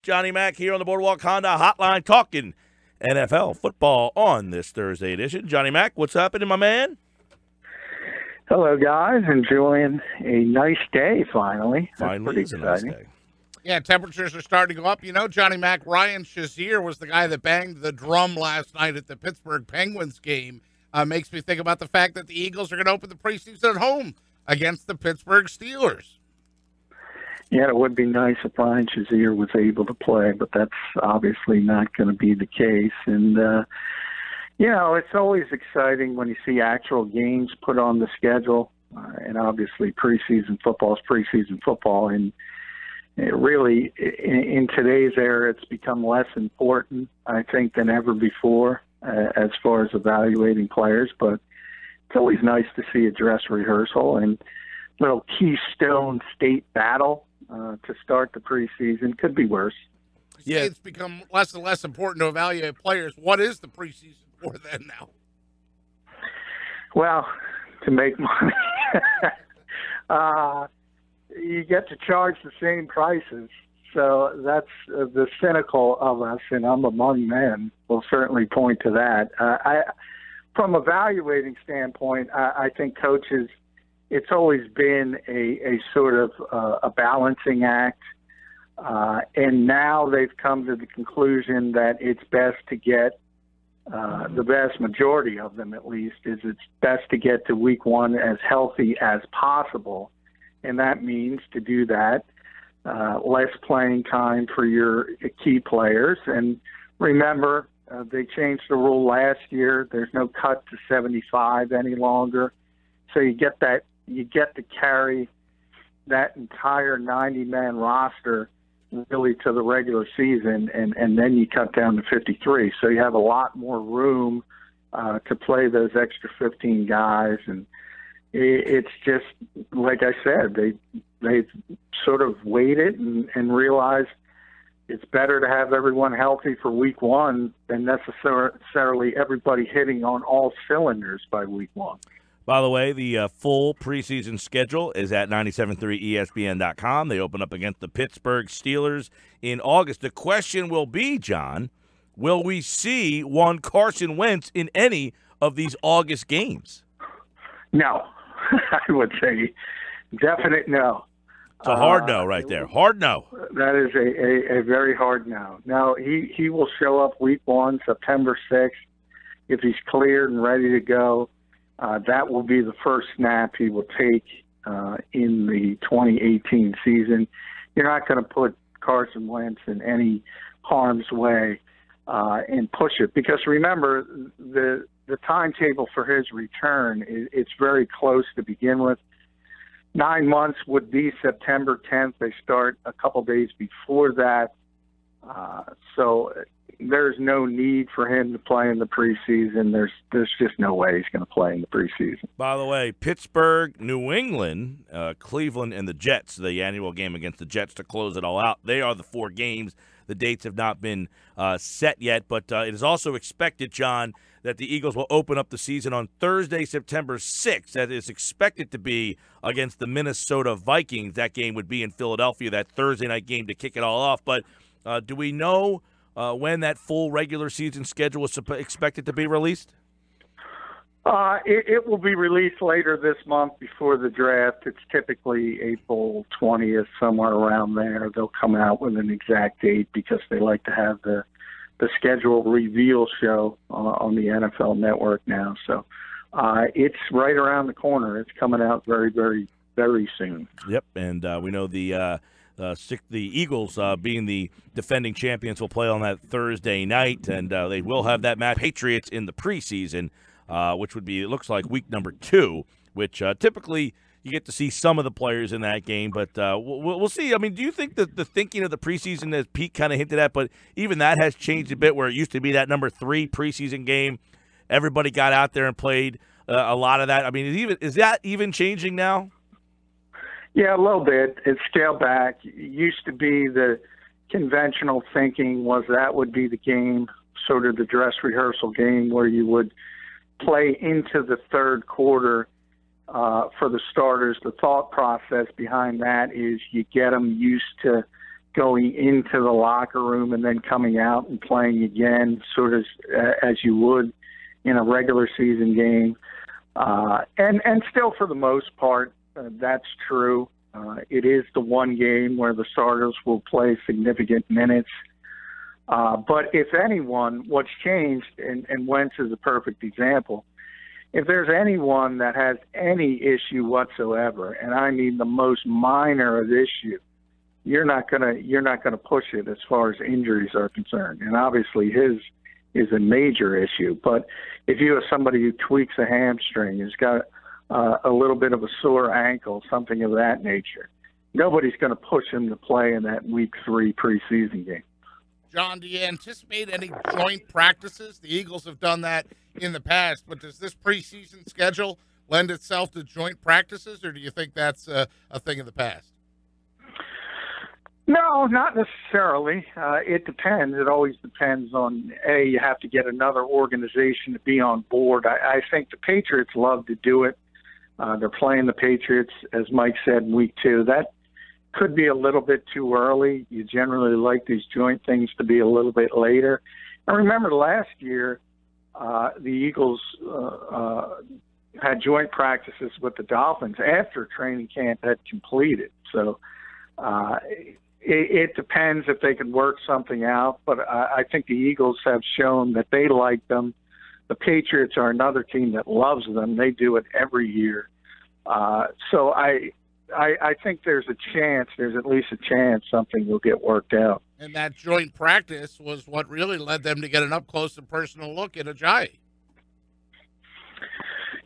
Johnny Mac here on the Boardwalk Honda Hotline talking NFL football on this Thursday edition. Johnny Mac, what's happening, my man? Hello, guys. Enjoying a nice day, finally. Finally, it's a nice day. Yeah, temperatures are starting to go up. You know, Johnny Mac, Ryan Shazier was the guy that banged the drum last night at the Pittsburgh Penguins game. Makes me think about the fact that the Eagles are going to open the preseason at home against the Pittsburgh Steelers. Yeah, it would be nice if Ryan Shazier was able to play, but that's obviously not going to be the case. And, you know, it's always exciting when you see actual games put on the schedule. And obviously preseason football is preseason football. And it really, in today's era, it's become less important, I think, than ever before as far as evaluating players. But it's always nice to see a dress rehearsal and little Keystone State battle to start the preseason. Could be worse. Yeah, it's become less and less important to evaluate players. What is the preseason for then now? Well, to make money. You get to charge the same prices. So that's the cynical of us, and I'm among men, will certainly point to that. From evaluating standpoint, I think coaches, it's always been a sort of a balancing act. And now they've come to the conclusion that it's best to get, the vast majority of them at least, is it's best to get to week one as healthy as possible. And that means to do that, less playing time for your key players. And remember, they changed the rule last year. There's no cut to 75 any longer. So you get to carry that entire 90-man roster really to the regular season, and then you cut down to 53. So you have a lot more room to play those extra 15 guys. And it's just, like I said, they've sort of waited and realized it's better to have everyone healthy for week one than necessarily everybody hitting on all cylinders by week one. By the way, the full preseason schedule is at 973ESPN.com. They open up against the Pittsburgh Steelers in August. The question will be, John, will we see one Carson Wentz in any of these August games? No. I would say definite no. It's a hard no right there. Hard no. That is a very hard no. Now, he will show up week one, September 6th. If he's cleared and ready to go, that will be the first snap he will take in the 2018 season. You're not going to put Carson Wentz in any harm's way and push it. Because remember, the timetable for his return, it's very close to begin with. 9 months would be September 10th. They start a couple days before that. So there's no need for him to play in the preseason. There's just no way he's going to play in the preseason. By the way, Pittsburgh, New England, Cleveland, and the Jets, the annual game against the Jets to close it all out. They are the 4 games. The dates have not been set yet, but it is also expected, John, that the Eagles will open up the season on Thursday, September 6th. That is expected to be against the Minnesota Vikings. That game would be in Philadelphia, that Thursday night game to kick it all off. But do we know when that full regular season schedule is expected to be released? It will be released later this month before the draft. It's typically April 20th, somewhere around there. They'll come out with an exact date because they like to have the schedule reveal show on the NFL Network now. So it's right around the corner. It's coming out very, very, very soon. Yep, and we know the Eagles, being the defending champions, will play on that Thursday night, and they will have that match. Patriots in the preseason, which would be, it looks like, week number 2, which typically you get to see some of the players in that game, but we'll see. I mean, do you think that the thinking of the preseason, as Pete kind of hinted at, but even that has changed a bit, where it used to be that number 3 preseason game, everybody got out there and played a lot of that? I mean, is that even changing now? Yeah, a little bit. It's scaled back. It used to be the conventional thinking was that would be the game, sort of the dress rehearsal game, where you would play into the third quarter for the starters. The thought process behind that is you get them used to going into the locker room and then coming out and playing again, sort of as you would in a regular season game. And still, for the most part, that's true. It is the one game where the starters will play significant minutes. But if anyone, what's changed, and Wentz is a perfect example, if there's anyone that has any issue whatsoever, and I mean the most minor of issue, you're not gonna push it as far as injuries are concerned. And obviously his is a major issue. But if you have somebody who tweaks a hamstring, has got a little bit of a sore ankle, something of that nature, nobody's going to push him to play in that Week 3 preseason game. John, do you anticipate any joint practices? The Eagles have done that in the past, but does this preseason schedule lend itself to joint practices, or do you think that's a thing of the past? No, not necessarily. It depends. It always depends on, you have to get another organization to be on board. I think the Patriots love to do it. They're playing the Patriots, as Mike said, in Week 2. That could be a little bit too early. You generally like these joint things to be a little bit later. And remember, last year, the Eagles had joint practices with the Dolphins after training camp had completed. So it depends if they can work something out. But I think the Eagles have shown that they like them. The Patriots are another team that loves them. They do it every year. So I think there's at least a chance something will get worked out. And that joint practice was what really led them to get an up-close and personal look at Ajayi.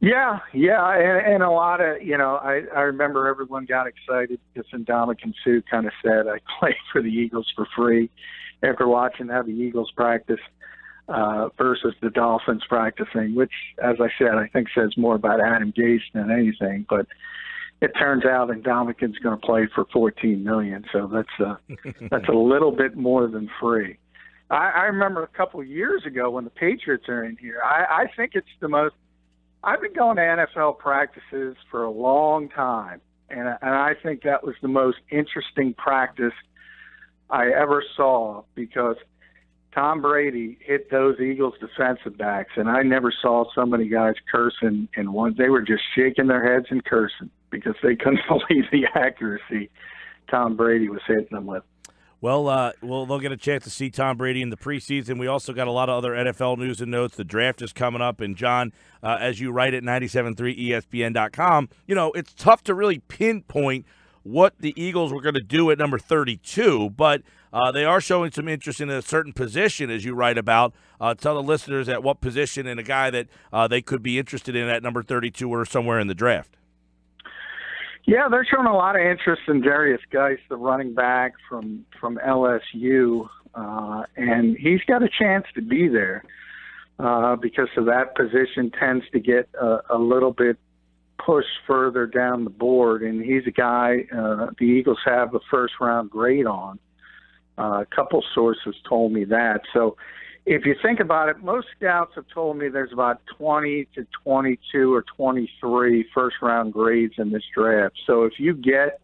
Yeah, and a lot of, I remember everyone got excited because Ndamukong Suh kind of said, I play for the Eagles for free after watching how the Eagles practice versus the Dolphins practicing, which, as I said, I think says more about Adam Gase than anything. But it turns out Ndamukong's going to play for $14 million, so that's a little bit more than free. I remember a couple of years ago when the Patriots are in here, I think it's the most. I've been going to NFL practices for a long time, and I think that was the most interesting practice I ever saw because Tom Brady hit those Eagles defensive backs, and I never saw so many guys cursing in one. They were just shaking their heads and cursing because they couldn't believe the accuracy Tom Brady was hitting them with. Well, they'll get a chance to see Tom Brady in the preseason. We also got a lot of other NFL news and notes. The draft is coming up, and John, as you write at 973ESPN.com, it's tough to really pinpoint what the Eagles were going to do at number 32, but they are showing some interest in a certain position, as you write about. Tell the listeners at what position and a guy that they could be interested in at number 32 or somewhere in the draft. Yeah, they're showing a lot of interest in Darius Geis, the running back from LSU, and he's got a chance to be there because of that position tends to get a little bit pushed further down the board, and he's a guy the Eagles have a first-round grade on. A couple sources told me that. So if you think about it, most scouts have told me there's about 20 to 22 or 23 first-round grades in this draft. So if you get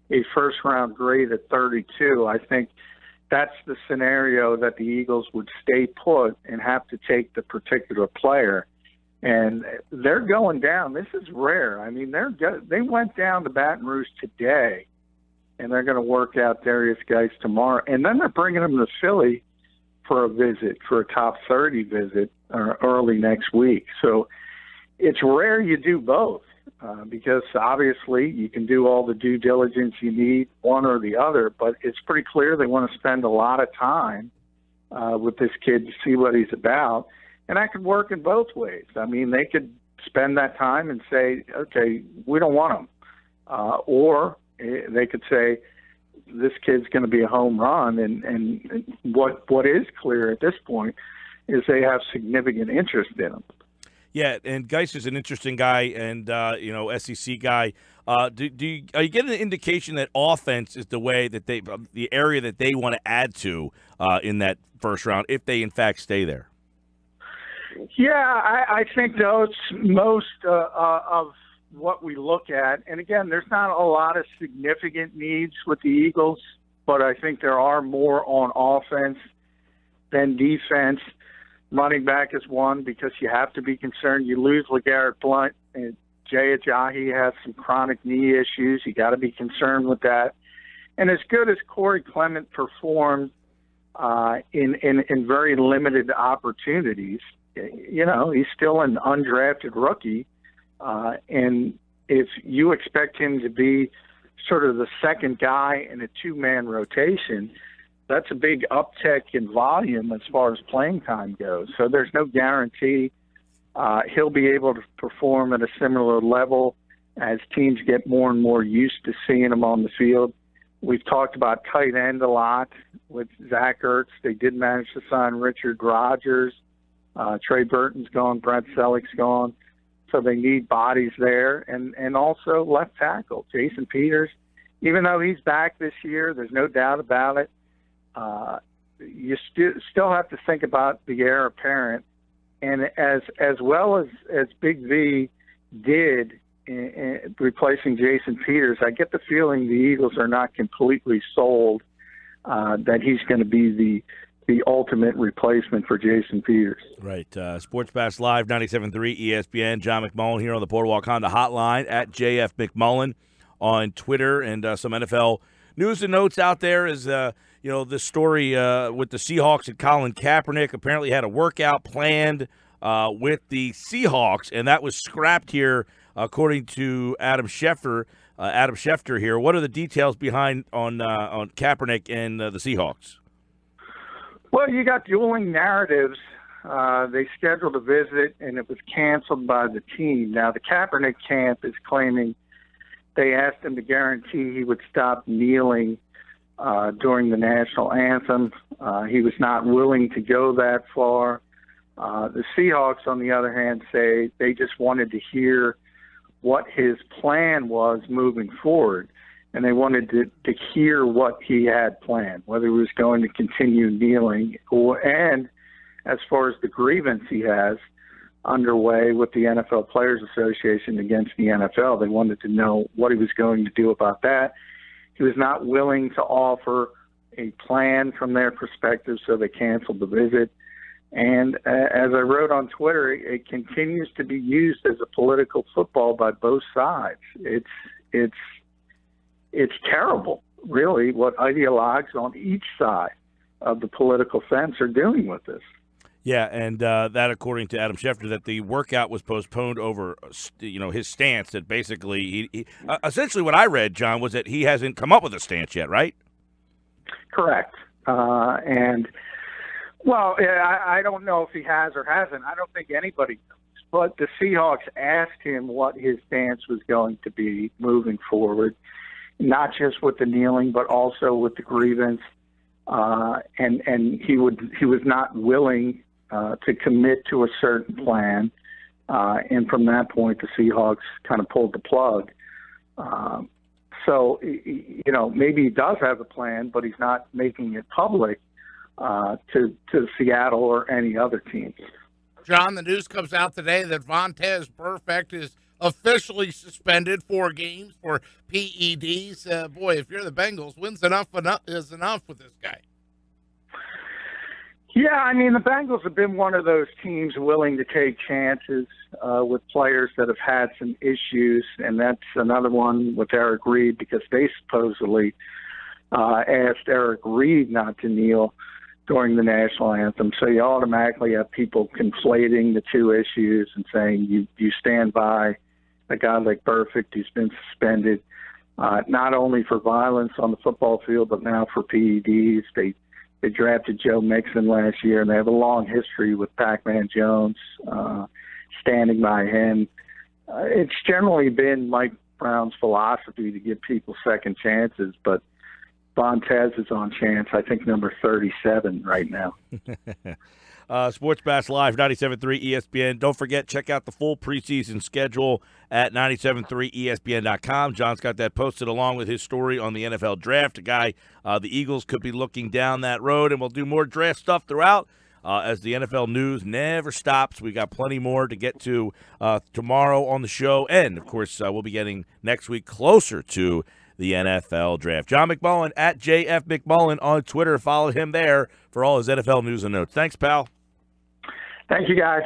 a first-round grade at 32, I think that's the scenario that the Eagles would stay put and have to take the particular player. And they're going down. This is rare. I mean, they went down to Baton Rouge today, and they're going to work out Darius Geis tomorrow. And then they're bringing him to Philly for a visit, for a top 30 visit early next week. So it's rare you do both because obviously you can do all the due diligence you need, one or the other, but it's pretty clear they want to spend a lot of time with this kid to see what he's about. And that could work in both ways. I mean, they could spend that time and say, okay, we don't want him. Or they could say, this kid's going to be a home run. And what is clear at this point is they have significant interest in him. Yeah, and Geis is an interesting guy and, SEC guy. Are you getting an indication that offense is the way that the area that they want to add to in that first round, if they in fact stay there? Yeah, I think those most of what we look at, and again, there's not a lot of significant needs with the Eagles but I think there are more on offense than defense. Running back is one because you have to be concerned. You lose LeGarrette Blount, and Jay Ajayi has some chronic knee issues. You got to be concerned with that. And as good as Corey Clement performed in very limited opportunities, he's still an undrafted rookie. And if you expect him to be sort of the second guy in a two-man rotation, that's a big uptick in volume as far as playing time goes. So there's no guarantee he'll be able to perform at a similar level as teams get more and more used to seeing him on the field. We've talked about tight end a lot with Zach Ertz. They did manage to sign Richard Rodgers. Trey Burton's gone. Brett Selleck's gone. So they need bodies there. And also left tackle, Jason Peters. Even though he's back this year, there's no doubt about it. You still have to think about the heir apparent. And as well as Big V did in replacing Jason Peters, I get the feeling the Eagles are not completely sold that he's going to be the ultimate replacement for Jason Peters. Right. Sports Bash Live, 97.3 ESPN. John McMullen here on the Boardwalk Honda hotline at JF McMullen on Twitter, and some NFL news and notes out there is the story with the Seahawks and Colin Kaepernick apparently had a workout planned with the Seahawks, and that was scrapped here, according to Adam Schefter. Adam Schefter here. What are the details behind on Kaepernick and the Seahawks? Well, you got dueling narratives. They scheduled a visit, and it was canceled by the team. Now, the Kaepernick camp is claiming they asked him to guarantee he would stop kneeling during the national anthem. He was not willing to go that far. The Seahawks, on the other hand, say they just wanted to hear what his plan was moving forward, and they wanted to hear what he had planned, whether he was going to continue kneeling and as far as the grievance he has underway with the NFL Players Association against the NFL. They wanted to know what he was going to do about that. He was not willing to offer a plan from their perspective, so they canceled the visit. And as I wrote on Twitter, it continues to be used as a political football by both sides. It's terrible, really, what ideologues on each side of the political fence are doing with this. Yeah, and that, according to Adam Schefter, that the workout was postponed over, his stance. That basically, he essentially what I read, John, was that he hasn't come up with a stance yet, right? Correct. I don't know if he has or hasn't. I don't think anybody knows. But the Seahawks asked him what his stance was going to be moving forward, not just with the kneeling, but also with the grievance. And he was not willing to commit to a certain plan. And from that point, the Seahawks kind of pulled the plug. So maybe he does have a plan, but he's not making it public to Seattle or any other teams. John, the news comes out today that Vontaze Burfict is officially suspended 4 games for PEDs. Boy, if you're the Bengals, when's enough is enough with this guy? Yeah, I mean, the Bengals have been one of those teams willing to take chances with players that have had some issues, and that's another one with Eric Reed because they supposedly asked Eric Reed not to kneel during the national anthem. So you automatically have people conflating the two issues and saying you stand by a guy like Burfict who's been suspended, not only for violence on the football field, but now for PEDs. They drafted Joe Mixon last year, and they have a long history with Pac-Man Jones, standing by him. It's generally been Mike Brown's philosophy to give people second chances, but Vontaze is on chance, I think, number 37 right now. Sports Bash Live, 97.3 ESPN. Don't forget, check out the full preseason schedule at 973ESPN.com. John's got that posted along with his story on the NFL draft. A guy, the Eagles could be looking down that road, and we'll do more draft stuff throughout as the NFL news never stops. We got plenty more to get to tomorrow on the show, and, of course, we'll be getting next week closer to the NFL Draft. John McMullen at JF McMullen on Twitter. Follow him there for all his NFL news and notes. Thanks, pal. Thank you, guys.